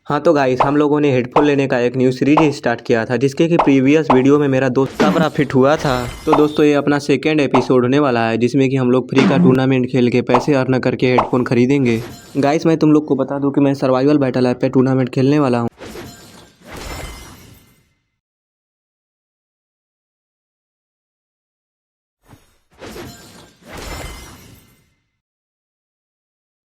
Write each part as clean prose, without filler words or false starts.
हाँ तो गाइस, हम लोगों ने हेडफोन लेने का एक न्यू सीरीज स्टार्ट किया था जिसके कि प्रीवियस वीडियो में मेरा दोस्त का प्रॉफिट हुआ था। तो दोस्तों ये अपना सेकेंड एपिसोड होने वाला है जिसमें कि हम लोग फ्री का टूर्नामेंट खेल के पैसे अर्न करके हेडफोन खरीदेंगे। गाइस मैं तुम लोग को बता दूं कि मैं सर्वाइवल बैटल ऐप पे टूर्नामेंट खेलने वाला हूँ,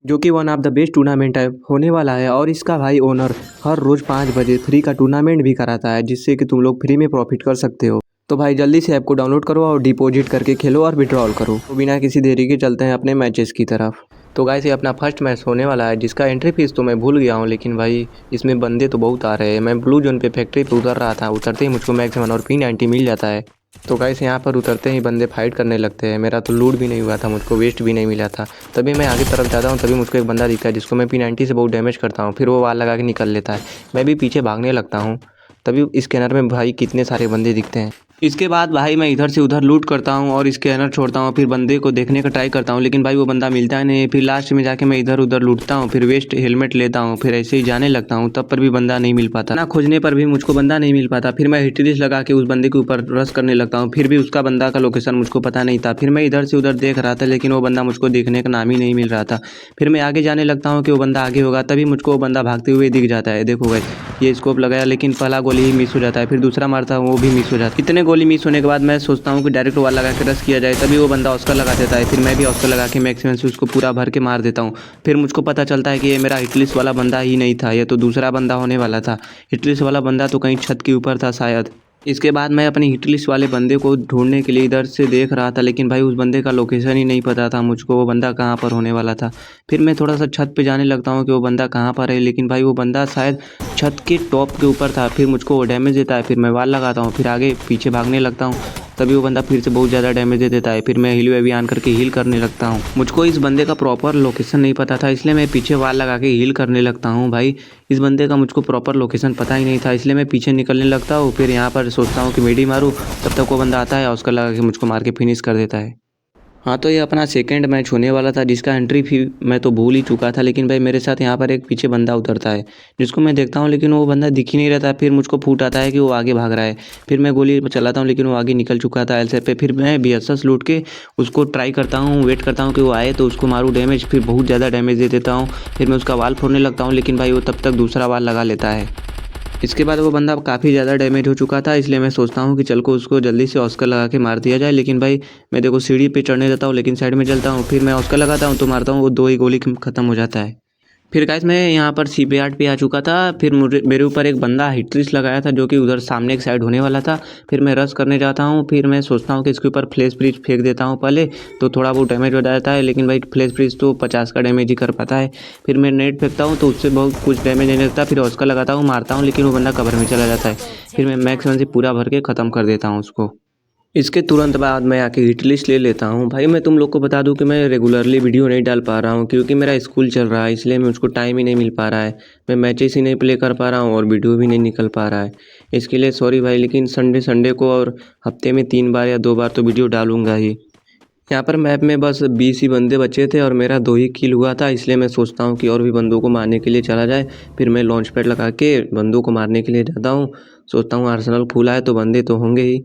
जो कि one of the best tournament app होने वाला है। और इसका भाई ओनर हर रोज़ 5 बजे फ्री का टूर्नामेंट भी कराता है जिससे कि तुम लोग फ्री में प्रॉफिट कर सकते हो। तो भाई जल्दी से ऐप को डाउनलोड करो और डिपॉजिट करके खेलो और विड्रॉल करो। तो बिना किसी देरी के चलते हैं अपने मैचेस की तरफ। तो गाइस ये अपना फर्स्ट मैच होने वाला है जिसका एंट्री फीस तो मैं भूल गया हूँ, लेकिन भाई इसमें बंदे तो बहुत आ रहे हैं। मैं ब्लू जोन पे फैक्ट्री पे उतर रहा था, उतरते ही मुझको मैक्सिमम और P90 मिल जाता है। तो गाइस यहाँ पर उतरते ही बंदे फाइट करने लगते हैं। मेरा तो लूट भी नहीं हुआ था, मुझको वेस्ट भी नहीं मिला था। तभी मैं आगे तरफ जाता हूँ, तभी मुझको एक बंदा दिखता है जिसको मैं P90 से बहुत डैमेज करता हूँ। फिर वो वाल लगा के निकल लेता है, मैं भी पीछे भागने लगता हूँ। तभी स्कैनर में भाई कितने सारे बंदे दिखते हैं। इसके बाद भाई मैं इधर से उधर लूट करता हूँ और स्कैनर छोड़ता हूँ, फिर बंदे को देखने का ट्राई करता हूँ, लेकिन भाई वो बंदा मिलता ही नहीं। फिर लास्ट में जाके मैं इधर उधर लूटता हूँ, फिर वेस्ट हेलमेट लेता हूँ, फिर ऐसे ही जाने लगता हूँ। तब पर भी बंदा नहीं मिल पाता ना, खोजने पर भी मुझको बंदा नहीं मिल पाता। फिर मैं हिटलिस्ट लगा के उस बंदे के ऊपर रश करने लगता हूँ, फिर भी उसका बंदा का लोकेशन मुझको पता नहीं था। फिर मैं इधर से उधर देख रहा था, लेकिन वो बंदा मुझको देखने का नाम ही नहीं मिल रहा था। फिर मैं आगे जाने लगता हूँ कि वो बंदा आगे होगा, तभी मुझको वो बंदा भागते हुए दिख जाता है। देखो भाई ये स्कोप लगाया, लेकिन पहला गोली ही मिस हो जाता है, फिर दूसरा मारता हूँ वो भी मिस हो जाता है। इतने गोली मिस होने के बाद मैं सोचता हूँ कि डायरेक्ट वाल लगा के रश किया जाए, तभी वो बंदा ऑस्कर लगा देता है। फिर मैं भी ऑस्कर लगा के मैक्सिमम से उसको पूरा भर के मार देता हूँ। फिर मुझको पता चलता है कि ये मेरा हिटलिस्ट वाला बंदा ही नहीं था, ये तो दूसरा बंदा होने वाला था। हिटलिस्ट वाला बंदा तो कहीं छत के ऊपर था शायद। इसके बाद मैं अपनी हिटलिस्ट वाले बंदे को ढूंढने के लिए इधर से देख रहा था, लेकिन भाई उस बंदे का लोकेशन ही नहीं पता था मुझको, वो बंदा कहाँ पर होने वाला था। फिर मैं थोड़ा सा छत पे जाने लगता हूँ कि वो बंदा कहाँ पर है, लेकिन भाई वो बंदा शायद छत के टॉप के ऊपर था। फिर मुझको वो डैमेज देता है, फिर मैं वाल लगाता हूँ, फिर आगे पीछे भागने लगता हूँ, तभी वो बंदा फिर से बहुत ज़्यादा डैमेज दे देता है। फिर मैं हील वेवी ऑन करके हील करने लगता हूँ। मुझको इस बंदे का प्रॉपर लोकेशन नहीं पता था, इसलिए मैं पीछे वाल लगा के हील करने लगता हूँ। भाई इस बंदे का मुझको प्रॉपर लोकेशन पता ही नहीं था, इसलिए मैं पीछे निकलने लगता हूँ। फिर यहाँ पर सोचता हूँ कि मेडी मारूँ, तब तक वो बंदा आता है और उसका लगा के मुझको मार के फिनिश कर देता है। हाँ तो ये अपना सेकंड मैच होने वाला था जिसका एंट्री फी मैं तो भूल ही चुका था, लेकिन भाई मेरे साथ यहाँ पर एक पीछे बंदा उतरता है जिसको मैं देखता हूँ, लेकिन वो बंदा दिख ही नहीं रहता। फिर मुझको फूट आता है कि वो आगे भाग रहा है। फिर मैं गोली चलाता हूँ, लेकिन वो आगे निकल चुका था एलसेप पे। फिर मैं BSS लूट के उसको ट्राई करता हूँ, वेट करता हूँ कि वो आए तो उसको मारूँ डैमेज, फिर बहुत ज़्यादा डैमेज दे देता हूँ। फिर मैं उसका वाल फोड़ने लगता हूँ, लेकिन भाई वो तब तक दूसरा वाल लगा लेता है। इसके बाद वो बंदा काफ़ी ज़्यादा डैमेज हो चुका था, इसलिए मैं सोचता हूँ कि चल को उसको जल्दी से ऑस्कर लगा के मार दिया जाए। लेकिन भाई मैं देखो सीढ़ी पे चढ़ने देता हूँ, लेकिन साइड में चलता हूँ, फिर मैं ऑस्कर लगाता हूँ तो मारता हूँ, वो 2 ही गोली खत्म हो जाता है। फिर गाइस मैं यहाँ पर CP8 पे आ चुका था। फिर मुझे मेरे ऊपर एक बंदा हिटलिस्ट लगाया था जो कि उधर सामने एक साइड होने वाला था। फिर मैं रश करने जाता हूँ, फिर मैं सोचता हूँ कि इसके ऊपर फ्लैश ब्रिज फेंक देता हूँ पहले, तो थोड़ा बहुत डैमेज हो जाता है। लेकिन भाई फ्लैश ब्रिज तो 50 का डैमेज ही कर पाता है। फिर मैं नेट फेंकता हूँ तो उससे बहुत कुछ डैमेज नहीं लगता। फिर ऑस्कर लगाता हूँ, मारता हूँ, लेकिन वो बंदा कवर में चला जाता है। फिर मैं मैक्स से पूरा भर के ख़त्म कर देता हूँ उसको। इसके तुरंत बाद मैं आके हिट लिस्ट ले लेता हूँ। भाई मैं तुम लोग को बता दूं कि मैं रेगुलरली वीडियो नहीं डाल पा रहा हूँ क्योंकि मेरा स्कूल चल रहा है, इसलिए मुझको टाइम ही नहीं मिल पा रहा है। मैं मैचेस ही नहीं प्ले कर पा रहा हूँ और वीडियो भी नहीं निकल पा रहा है। इसके लिए सॉरी भाई, लेकिन संडे संडे को और हफ्ते में 3 बार या 2 बार तो वीडियो डालूंगा ही। यहाँ पर मैप में बस 20 ही बंदे बचे थे और मेरा 2 ही किल हुआ था, इसलिए मैं सोचता हूँ कि और भी बंदों को मारने के लिए चला जाए। फिर मैं लॉन्च पैड लगा के बंदों को मारने के लिए जाता हूँ। सोचता हूँ आर्सेनल खुला है तो बंदे तो होंगे ही,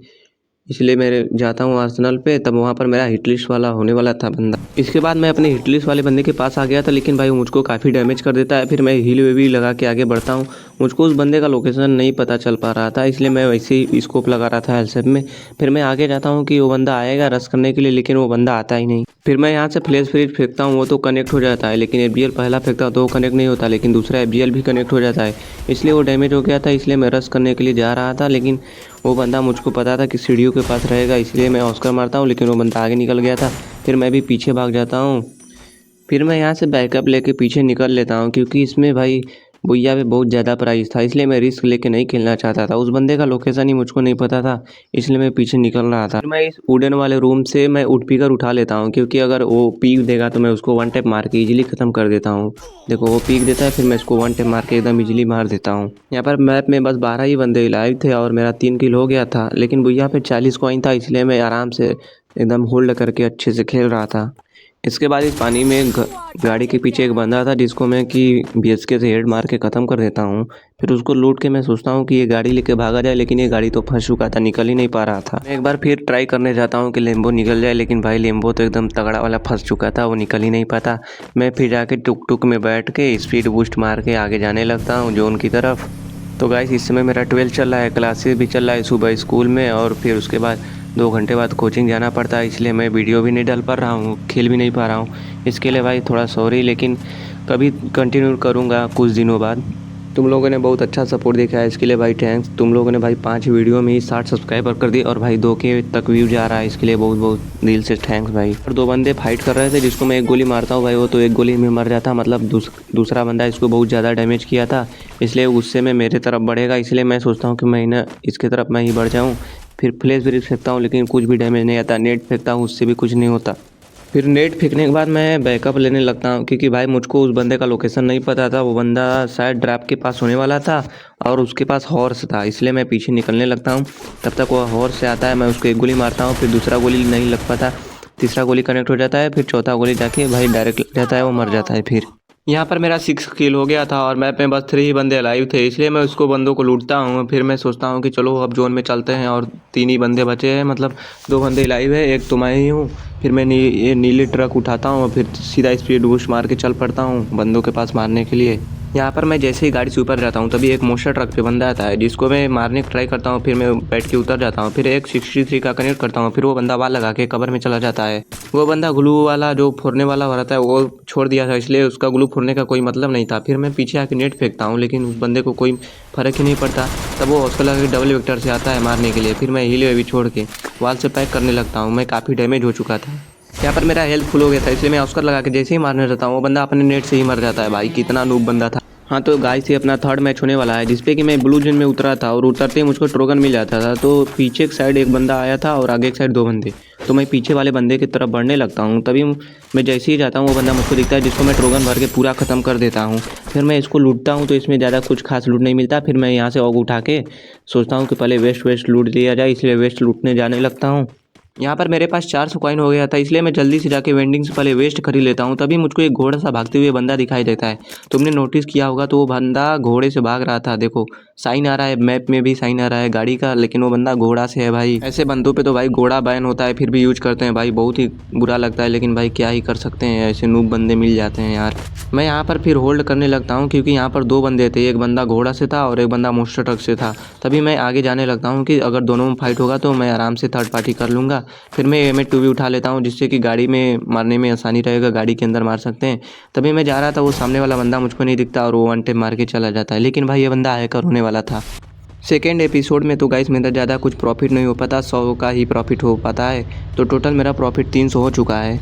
इसलिए मैं जाता हूँ आर्सेनल पे। तब वहाँ पर मेरा हिटलिस्ट वाला होने वाला था बंदा। इसके बाद मैं अपने हिटलिस्ट वाले बंदे के पास आ गया था, लेकिन भाई वो मुझको काफ़ी डैमेज कर देता है। फिर मैं हील वे भी लगा के आगे बढ़ता हूँ। मुझको उस बंदे का लोकेशन नहीं पता चल पा रहा था, इसलिए मैं वैसे ही स्कोप लगा रहा था एलसेप में। फिर मैं आगे जाता हूँ कि वो बंदा आएगा रश करने के लिए, लेकिन वो बंदा आता ही नहीं। फिर मैं यहाँ से फ्लैश फ्रिज फेंकता हूँ, वो तो कनेक्ट हो जाता है, लेकिन FGL पहला फेंकता हूँ तो वो कनेक्ट नहीं होता, लेकिन दूसरा FGL भी कनेक्ट हो जाता है, इसलिए वो डैमेज हो गया था। इसलिए मैं रश करने के लिए जा रहा था, लेकिन वो बंदा मुझको पता था कि सीढ़ियों के पास रहेगा, इसलिए मैं ऑस्कर मारता हूँ, लेकिन वो बंदा आगे निकल गया था। फिर मैं भी पीछे भाग जाता हूँ। फिर मैं यहाँ से बैकअप लेके पीछे निकल लेता हूँ क्योंकि इसमें भाई भुइया पे बहुत ज़्यादा प्राइस था, इसलिए मैं रिस्क लेके नहीं खेलना चाहता था। उस बंदे का लोकेशन ही मुझको नहीं पता था, इसलिए मैं पीछे निकल रहा था। मैं इस वुडन वाले रूम से मैं उड पीकर उठा लेता हूँ क्योंकि अगर वो पीक देगा तो मैं उसको 1 टैप मार के इजीली ख़त्म कर देता हूँ। देखो वो पीक देता है, फिर मैं इसको 1 टैप मार के एकदम इजीली मार देता हूँ। यहाँ पर मैप में बस 12 ही बंदे लाइव थे और मेरा 3 किल हो गया था, लेकिन भुइया पे 40 कॉइन था, इसलिए मैं आराम से एकदम होल्ड करके अच्छे से खेल रहा था। इसके बाद इस पानी में गाड़ी के पीछे एक बंदा था जिसको मैं कि BSK से हेड मार के ख़त्म कर देता हूँ। फिर उसको लूट के मैं सोचता हूँ कि ये गाड़ी लेके भागा जाए, लेकिन ये गाड़ी तो फंस चुका था, निकल ही नहीं पा रहा था। मैं एक बार फिर ट्राई करने जाता हूँ कि लेम्बो निकल जाए, लेकिन भाई लेम्बो तो एकदम तगड़ा वाला फंस चुका था, वो निकल ही नहीं पाता। मैं फिर जाके टुक टुक में बैठ के स्पीड बूस्ट मार के आगे जाने लगता हूँ जोन की तरफ। तो गाइस इस समय मेरा 12 चल रहा है, क्लासेस भी चल रहा है सुबह स्कूल में, और फिर उसके बाद 2 घंटे बाद कोचिंग जाना पड़ता है, इसलिए मैं वीडियो भी नहीं डाल पा रहा हूँ, खेल भी नहीं पा रहा हूँ। इसके लिए भाई थोड़ा सॉरी, लेकिन कभी कंटिन्यू करूँगा कुछ दिनों बाद। तुम लोगों ने बहुत अच्छा सपोर्ट दिखाया, इसके लिए भाई थैंक्स। तुम लोगों ने भाई 5 वीडियो में ही 60 सब्सक्राइबर कर दिए, और भाई 2K तक व्यू जा रहा है, इसके लिए बहुत बहुत दिल से थैंक्स भाई। और 2 बंदे फाइट कर रहे थे, जिसको मैं एक गोली मारता हूँ भाई वो तो एक गोली में मर जाता, मतलब दूसरा बंदा इसको बहुत ज़्यादा डैमेज किया था, इसलिए गुस्से में मेरे तरफ बढ़ेगा, इसलिए मैं सोचता हूँ कि मैं ना इसके तरफ मैं ही बढ़ जाऊँ। फिर फ्लैश भी फेंकता हूँ, लेकिन कुछ भी डैमेज नहीं आता। नेट फेंकता हूँ, उससे भी कुछ नहीं होता। फिर नेट फेंकने के बाद मैं बैकअप लेने लगता हूँ, क्योंकि भाई मुझको उस बंदे का लोकेशन नहीं पता था। वो बंदा शायद ड्रॉप के पास होने वाला था और उसके पास हॉर्स था, इसलिए मैं पीछे निकलने लगता हूँ। तब तक वो हॉर्स से आता है, मैं उसको एक गोली मारता हूँ, फिर दूसरा गोली नहीं लग पाता, तीसरा गोली कनेक्ट हो जाता है, फिर चौथा गोली जाके भाई डायरेक्ट लग जाता है, वो मर जाता है। फिर यहाँ पर मेरा 6 किल हो गया था और मैप में बस 3 ही बंदे अलाइव थे, इसलिए मैं उसको बंदों को लूटता हूँ। फिर मैं सोचता हूँ कि चलो अब जोन में चलते हैं, और 3 ही बंदे बचे हैं, मतलब 2 बंदे अलाइव है, एक तो मैं ही हूँ। फिर मैं ये नीली ट्रक उठाता हूँ और फिर सीधा स्पीड बूस्ट मार के चल पड़ता हूँ बंदों के पास मारने के लिए। यहाँ पर मैं जैसे ही गाड़ी से ऊपर जाता हूँ तभी एक मोस्टर ट्रक पे बंदा आता है, जिसको मैं मारने की ट्राई करता हूँ। फिर मैं बैठ के उतर जाता हूँ, फिर एक 63 का कनेक्ट करता हूँ, फिर वो बंदा वाल लगा के कवर में चला जाता है। वो बंदा ग्लू वाला जो फोड़ने वाला रहता है वो छोड़ दिया था, इसलिए उसका ग्लू फोड़ने का कोई मतलब नहीं था। फिर मैं पीछे आके नेट फेंकता हूँ, लेकिन उस बंदे को कोई फ़र्क ही नहीं पड़ता। तब वो हौसला लगा के डबल वेक्टर से आता है मारने के लिए। फिर मैं हील भी छोड़ के वाल से पैक करने लगता हूँ, मैं काफ़ी डैमेज हो चुका था। यहाँ पर मेरा हेल्थ फुल हो गया था, इसलिए मैं ऑस्कर लगा के जैसे ही मारने रहता हूँ वो बंदा अपने नेट से ही मर जाता है। भाई कितना नूब बंदा था। हाँ तो गाइस से अपना 3rd मैच होने वाला है, जिसपे कि मैं ब्लू जोन में उतरा था, और उतरते ही मुझको ट्रोगन मिल जाता था। तो पीछे एक साइड एक बंदा आया था और आगे एक साइड 2 बंदे, तो मैं पीछे वाले बंदे की तरफ बढ़ने लगता हूँ। तभी मैं जैसे ही जाता हूँ वो बंदा मुझको दिखता है, जिसको मैं ट्रोगन भर के पूरा ख़त्म कर देता हूँ। फिर मैं इसको लूटता हूँ, तो इसमें ज़्यादा कुछ खास लूट नहीं मिलता। फिर मैं यहाँ से ऑग उठा के सोचता हूँ कि पहले वेस्ट लूट लिया जाए, इसलिए वेस्ट लूटने जाने लगता हूँ। यहाँ पर मेरे पास 400 कॉइन हो गया था, इसलिए मैं जल्दी से जाके वेंडिंग से पहले वेस्ट खरीद लेता हूँ। तभी मुझको एक घोड़ा सा भागते हुए बंदा दिखाई देता है। तुमने नोटिस किया होगा तो वो बंदा घोड़े से भाग रहा था, देखो साइन आ रहा है, मैप में भी साइन आ रहा है गाड़ी का, लेकिन वो बंदा घोड़ा से है। भाई ऐसे बंदों पे तो भाई घोड़ा बैन होता है, फिर भी यूज करते हैं भाई, बहुत ही बुरा लगता है, लेकिन भाई क्या ही कर सकते हैं, ऐसे नूब बंदे मिल जाते हैं यार। मैं यहाँ पर फिर होल्ड करने लगता हूँ, क्योंकि यहाँ पर 2 बंदे थे, एक बंदा घोड़ा से था और एक बंदा मोस्टर ट्रक से था। तभी मैं आगे जाने लगता हूँ कि अगर दोनों में फाइट होगा तो मैं आराम से 3rd पार्टी कर लूँगा। फिर मैं M2 भी उठा लेता हूँ, जिससे कि गाड़ी में मारने में आसानी रहेगा, गाड़ी के अंदर मार सकते हैं। तभी मैं जा रहा था, वो सामने वाला बंदा मुझको नहीं दिखता और वो 1 टैप मार के चला जाता है, लेकिन भाई ये बंदा हैकर होने वाला था। सेकेंड एपिसोड में तो गाइस मेरा ज़्यादा कुछ प्रॉफिट नहीं हो पाता, 100 का ही प्रॉफिट हो पाता है, तो टोटल मेरा प्रॉफिट 300 हो चुका है।